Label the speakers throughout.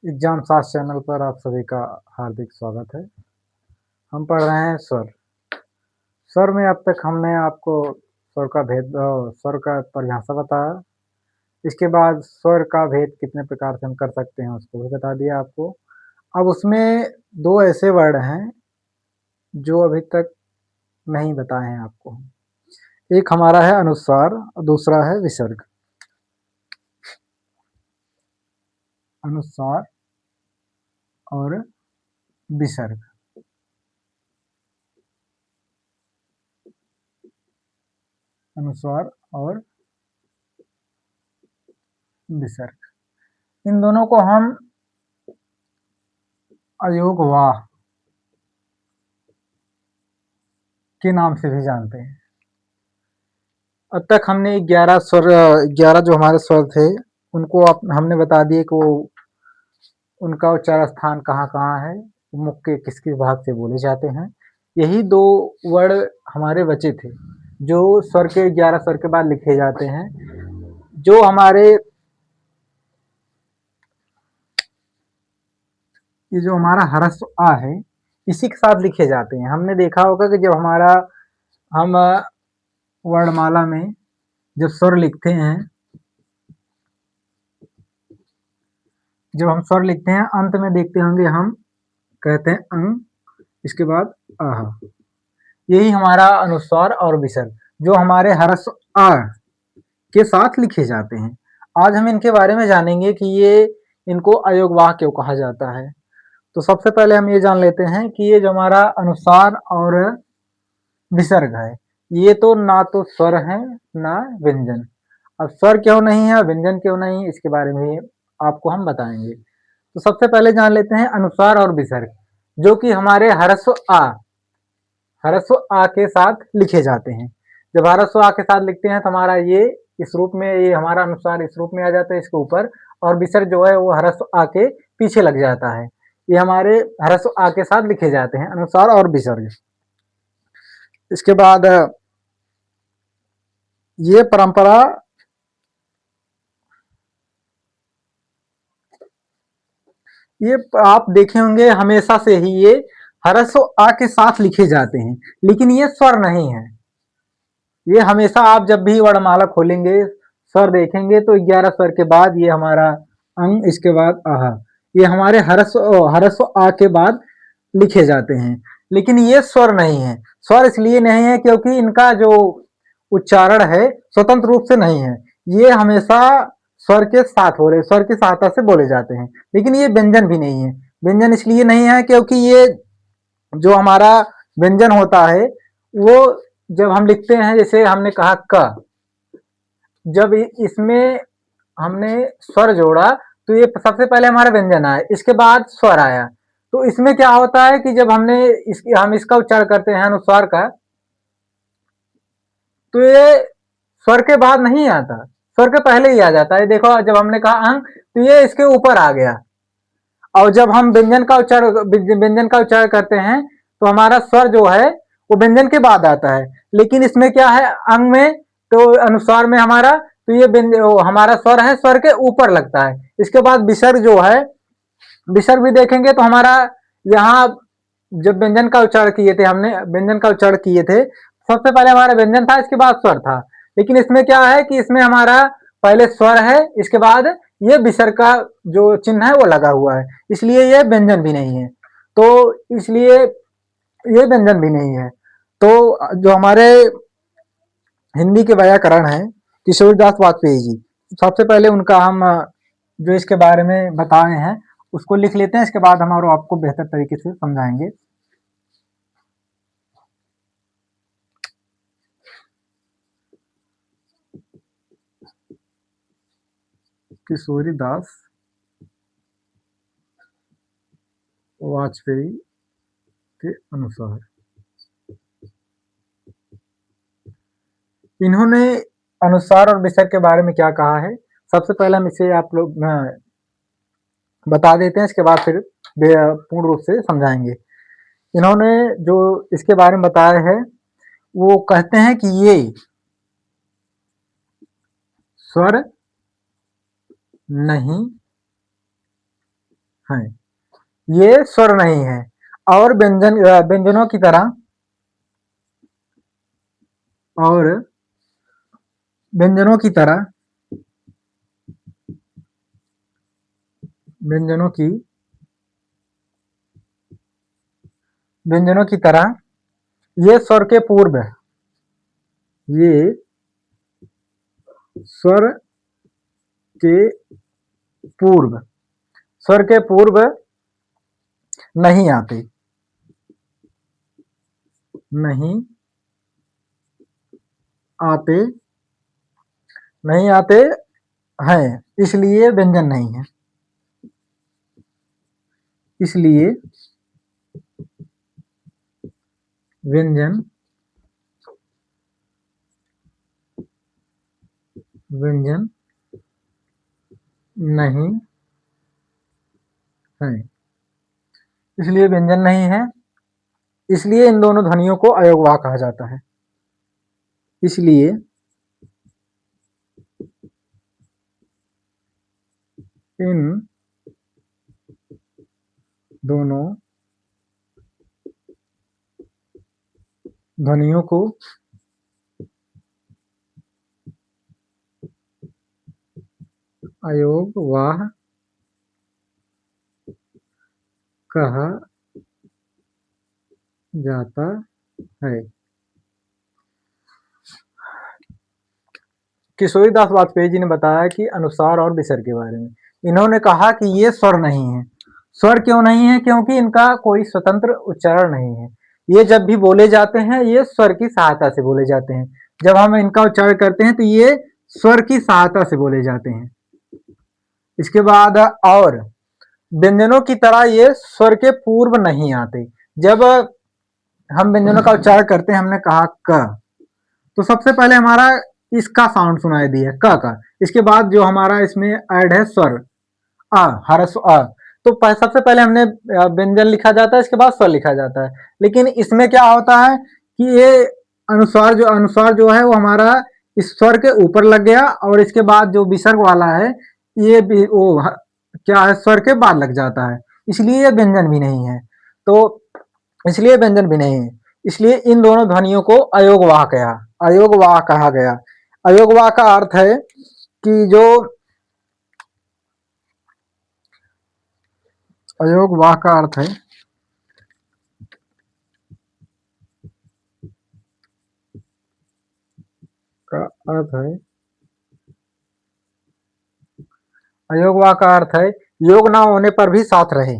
Speaker 1: Exam सास channel पर आप सभी का हार्दिक स्वागत है। हम पढ़ रहे हैं स्वर। स्वर में अब तक हमने आपको स्वर का परिभाषा बताया। इसके बाद स्वर का भेद कितने प्रकार से हम कर सकते हैं उसको भी बता दिया आपको। अब उसमें दो ऐसे वर्ड हैं जो अभी तक नहीं बताए हैं आपको। एक हमारा है अनुस्वार और दूसरा है विसर्ग। अनुस्वार और विसर्ग। अनुस्वार और विसर्ग, इन दोनों को हम अयोगवाह के नाम से भी जानते हैं। अब तक हमने 11 जो हमारे स्वर थे उनको हमने बता दिए कि वो उनका उच्चार स्थान कहाँ कहाँ है, मुख के किस किस भाग से बोले जाते हैं। यही दो वर्ड हमारे बचे थे जो स्वर के 11 स्वर के बाद लिखे जाते हैं, जो हमारे ये जो हमारा ह्रस्व आ है इसी के साथ लिखे जाते हैं। हमने देखा होगा कि जब हम वर्णमाला में जब स्वर लिखते हैं, जब हम स्वर लिखते हैं अंत में देखते होंगे हम कहते हैं अंग, इसके बाद आह। यही हमारा अनुस्वार और विसर्ग जो हमारे ह्रस्व आ के साथ लिखे जाते हैं। आज हम इनके बारे में जानेंगे कि ये इनको अयोगवाह क्यों कहा जाता है। तो सबसे पहले हम ये जान लेते हैं कि ये जो हमारा अनुस्वार और विसर्ग है, ये तो ना तो स्वर है ना व्यंजन। अब स्वर क्यों नहीं है, व्यंजन क्यों नहीं, इसके बारे में आपको हम बताएंगे। तो सबसे पहले जान लेते हैं अनुस्वार और विसर्ग, जो कि हमारे ह्रस्व आ के साथ लिखे जाते हैं। जब ह्रस्व आ के साथ लिखते हैं तो हमारा ये इस रूप में, ये हमारा अनुस्वार इस रूप में आ जाता है इसके ऊपर, और विसर्ग जो है वो ह्रस्व आ के पीछे लग जाता है। ये हमारे ह्रस्व आ के साथ लिखे जाते हैं अनुस्वार और विसर्ग। इसके बाद ये परंपरा ये आप देखे होंगे हमेशा से ही ये ह्रस्व आ के साथ लिखे जाते हैं, लेकिन ये स्वर नहीं है। ये हमेशा आप जब भी वर्णमाला खोलेंगे स्वर देखेंगे तो 11 स्वर के बाद ये हमारा अंग, इसके बाद आह, ये हमारे ह्रस्व आ के बाद लिखे जाते हैं, लेकिन ये स्वर नहीं है। स्वर इसलिए नहीं है क्योंकि इनका जो उच्चारण है स्वतंत्र रूप से नहीं है। ये हमेशा स्वर के साथ हो रहे, स्वर की सहायता से बोले जाते हैं, लेकिन ये व्यंजन भी नहीं है। व्यंजन इसलिए नहीं है क्योंकि ये जो हमारा व्यंजन होता है वो जब हम लिखते हैं, जैसे हमने कहा क, जब इसमें हमने स्वर जोड़ा तो ये सबसे पहले हमारा व्यंजन आया, इसके बाद स्वर आया। तो इसमें क्या होता है कि जब हम इसका उच्चारण करते हैं अनुस्वार का, तो ये स्वर के बाद नहीं आता, स्वर के पहले ही आ जाता है। देखो जब हमने कहा अंग तो ये इसके ऊपर आ गया, और जब हम व्यंजन का उच्चारण करते हैं तो हमारा स्वर जो है वो व्यंजन के बाद आता है। लेकिन इसमें क्या है, अंग में तो अनुस्वार में हमारा तो ये हमारा स्वर है, स्वर के ऊपर लगता है। इसके बाद विसर्ग जो है, विसर्ग भी देखेंगे तो हमारा यहाँ जब व्यंजन का उच्चारण किए थे, हमने व्यंजन का उच्चारण किए थे, सबसे पहले हमारा व्यंजन था, इसके बाद स्वर था। लेकिन इसमें क्या है कि इसमें हमारा पहले स्वर है, इसके बाद ये विसर्ग का जो चिन्ह है वो लगा हुआ है, इसलिए ये व्यंजन भी नहीं है। तो इसलिए ये व्यंजन भी नहीं है। तो जो हमारे हिंदी के व्याकरण है किशोरदास वाजपेयी जी, सबसे पहले उनका हम जो इसके बारे में बताए हैं उसको लिख लेते हैं, इसके बाद हम और आपको बेहतर तरीके से समझाएंगे। किशोरीदास वाजपेयी के अनुसार इन्होंने अनुस्वार और विसर्ग के बारे में क्या कहा है, सबसे पहले हम इसे आप लोग बता देते हैं, इसके बाद फिर पूर्ण रूप से समझाएंगे। इन्होंने जो इसके बारे में बताया है वो कहते हैं कि ये स्वर नहीं है, ये स्वर नहीं है। और व्यंजनों की तरह और व्यंजनों की तरह व्यंजनों की व्यंजनों की तरह ये स्वर के पूर्व ये स्वर के पूर्व स्वर के पूर्व नहीं आते नहीं आते नहीं आते हैं, इसलिए व्यंजन नहीं है। इसलिए व्यंजन व्यंजन नहीं है। इसलिए व्यंजन नहीं है, इसलिए इन दोनों ध्वनियों को अयोगवाह कहा जाता है। इसलिए इन दोनों ध्वनियों को अयोगवाह कहा जाता है। किशोरीदास वाजपेयी जी ने बताया कि अनुस्वार और विसर्ग के बारे में। इन्होंने कहा कि ये स्वर नहीं है। स्वर क्यों नहीं है? क्योंकि इनका कोई स्वतंत्र उच्चारण नहीं है। ये जब भी बोले जाते हैं ये स्वर की सहायता से बोले जाते हैं। जब हम इनका उच्चारण करते हैं तो ये स्वर की सहायता से बोले जाते हैं। इसके बाद और व्यंजनों की तरह ये स्वर के पूर्व नहीं आते। जब हम व्यंजनों का उच्चारण करते हैं, हमने कहा क, तो सबसे पहले हमारा इसका साउंड सुनाई दिया क का। इसके बाद जो हमारा इसमें ऐड है स्वर अ, ह्रस्व अ, तो सबसे पहले हमने व्यंजन लिखा जाता है, इसके बाद स्वर लिखा जाता है। लेकिन इसमें क्या होता है कि ये अनुस्वार जो है वो हमारा इस स्वर के ऊपर लग गया, और इसके बाद जो विसर्ग वाला है ये भी वो क्या है, स्वर के बाद लग जाता है, इसलिए ये व्यंजन भी नहीं है। तो इसलिए व्यंजन भी नहीं है, इसलिए इन दोनों ध्वनियों को अयोगवाह कहा गया। अयोगवाह का अर्थ है कि जो अयोगवाह का अर्थ है का अर्थ है अयोगवाह का अर्थ है योग ना होने पर भी साथ रहे।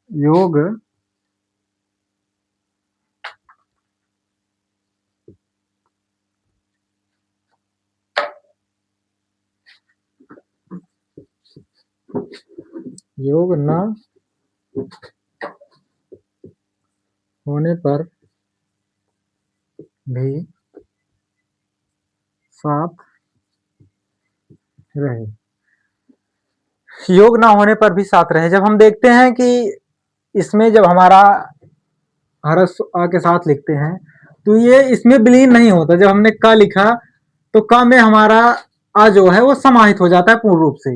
Speaker 1: योग योग न होने पर भी साथ रहे। योग ना होने पर भी साथ रहे, जब हम देखते हैं कि इसमें जब हमारा हरस आ के साथ लिखते हैं तो ये इसमें विलीन नहीं होता। जब हमने क लिखा तो क में हमारा आ जो है वो समाहित हो जाता है पूर्ण रूप से।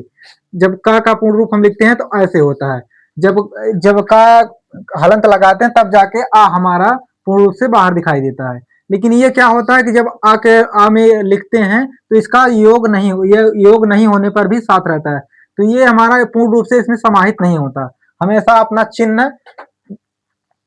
Speaker 1: जब क का पूर्ण रूप हम लिखते हैं तो ऐसे होता है। जब जब का हलंत लगाते हैं तब जाके आ हमारा पूर्ण रूप से बाहर दिखाई देता है। लेकिन ये क्या होता है कि जब आ के आ में लिखते हैं तो इसका ये योग नहीं होने पर भी साथ रहता है, तो ये हमारा पूर्ण रूप से इसमें समाहित नहीं होता, हमेशा अपना चिन्ह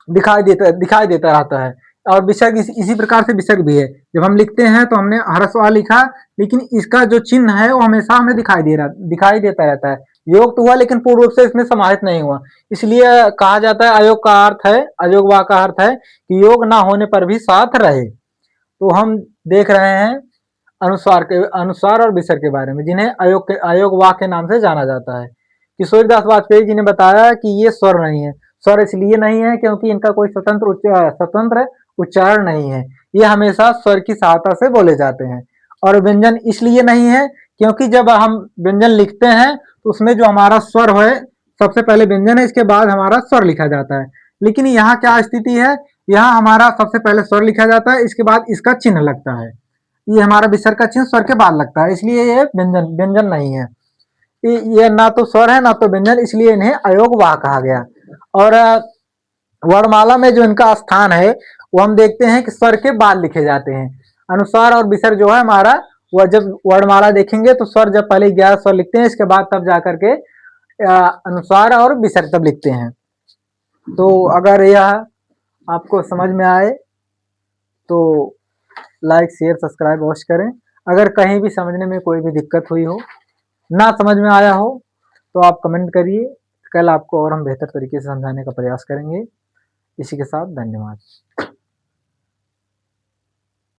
Speaker 1: दिखाई देता रहता है। और विसर्ग इसी प्रकार से विसर्ग भी है। जब हम लिखते हैं तो हमने ह्रस्व आ लिखा, लेकिन इसका जो चिन्ह है वो हमेशा हमें दिखाई देता रहता है। योग तो हुआ लेकिन पूर्ण रूप से इसमें समाहित नहीं हुआ, इसलिए कहा जाता है अयोग का अर्थ है अयोगवा का अर्थ है कि योग ना होने पर भी साथ रहे। तो हम देख रहे हैं अनुस्वार और विसर्ग के बारे में, जिन्हें अयोगवा के नाम से जाना जाता है। किशोरीदास वाजपेयी जी ने बताया कि ये स्वर नहीं है। स्वर इसलिए नहीं है क्योंकि इनका कोई स्वतंत्र उच्चारण नहीं है, ये हमेशा स्वर की सहायता से बोले जाते हैं। और व्यंजन इसलिए नहीं है क्योंकि जब हम व्यंजन लिखते हैं तो उसमें जो हमारा स्वर है, सबसे पहले व्यंजन है, इसके बाद हमारा स्वर लिखा जाता है। लेकिन यहाँ क्या स्थिति है, यहाँ हमारा सबसे पहले स्वर लिखा जाता है, इसके बाद इसका चिन्ह लगता है। ये हमारा विसर्ग का चिन्ह स्वर के बाद लगता है, इसलिए ये व्यंजन व्यंजन नहीं है। ये ना तो स्वर है ना तो व्यंजन, इसलिए इन्हें अयोगवाह कहा गया। और वर्णमाला में जो इनका स्थान है वो हम देखते हैं कि स्वर के बाद लिखे जाते हैं। अनुस्वार और विसर्ग जो है हमारा, वह जब वर्णमाला देखेंगे तो स्वर जब पहले 11 स्वर लिखते हैं, इसके बाद तब जाकर के अनुस्वार और विसर्ग तब लिखते हैं। तो अगर यह आपको समझ में आए तो लाइक शेयर सब्सक्राइब अवश्य करें। अगर कहीं भी समझने में कोई भी दिक्कत हुई हो, ना समझ में आया हो, तो आप कमेंट करिए, कल आपको और हम बेहतर तरीके से समझाने का प्रयास करेंगे। इसी के साथ धन्यवाद।